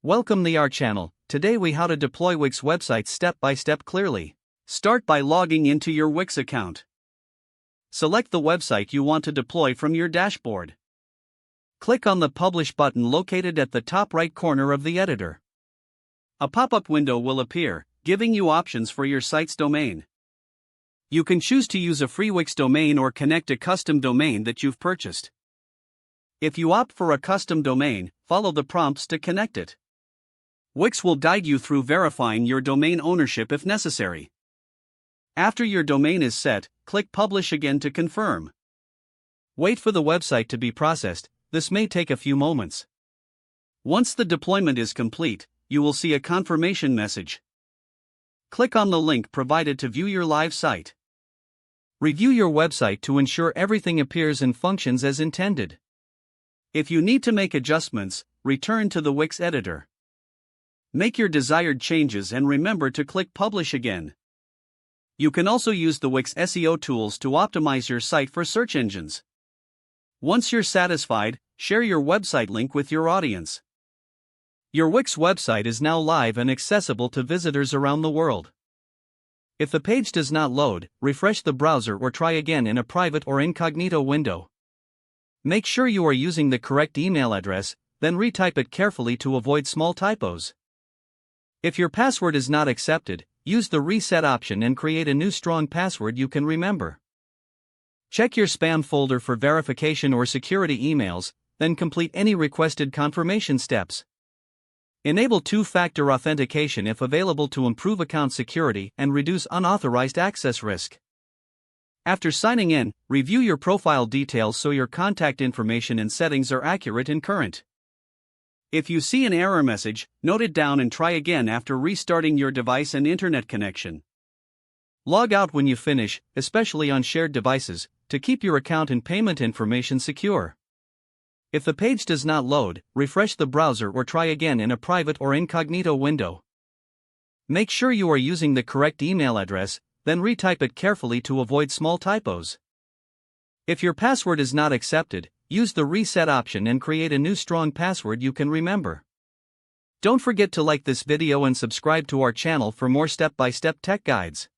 Welcome to our channel. Today we how to deploy Wix websites step by step clearly. Start by logging into your Wix account. Select the website you want to deploy from your dashboard. Click on the Publish button located at the top right corner of the editor. A pop-up window will appear, giving you options for your site's domain. You can choose to use a free Wix domain or connect a custom domain that you've purchased. If you opt for a custom domain, follow the prompts to connect it. Wix will guide you through verifying your domain ownership if necessary. After your domain is set, click Publish again to confirm. Wait for the website to be processed. This may take a few moments. Once the deployment is complete, you will see a confirmation message. Click on the link provided to view your live site. Review your website to ensure everything appears and functions as intended. If you need to make adjustments, return to the Wix editor. Make your desired changes and remember to click Publish again. You can also use the Wix SEO tools to optimize your site for search engines. Once you're satisfied, share your website link with your audience. Your Wix website is now live and accessible to visitors around the world. If the page does not load, refresh the browser or try again in a private or incognito window. Make sure you are using the correct email address, then retype it carefully to avoid small typos. If your password is not accepted, use the reset option and create a new strong password you can remember. Check your spam folder for verification or security emails, then complete any requested confirmation steps. Enable two-factor authentication if available to improve account security and reduce unauthorized access risk. After signing in, review your profile details so your contact information and settings are accurate and current. If you see an error message, note it down and try again after restarting your device and internet connection. Log out when you finish, especially on shared devices, to keep your account and payment information secure. If the page does not load, refresh the browser or try again in a private or incognito window. Make sure you are using the correct email address, then retype it carefully to avoid small typos. If your password is not accepted, use the reset option and create a new strong password you can remember. Don't forget to like this video and subscribe to our channel for more step-by-step tech guides.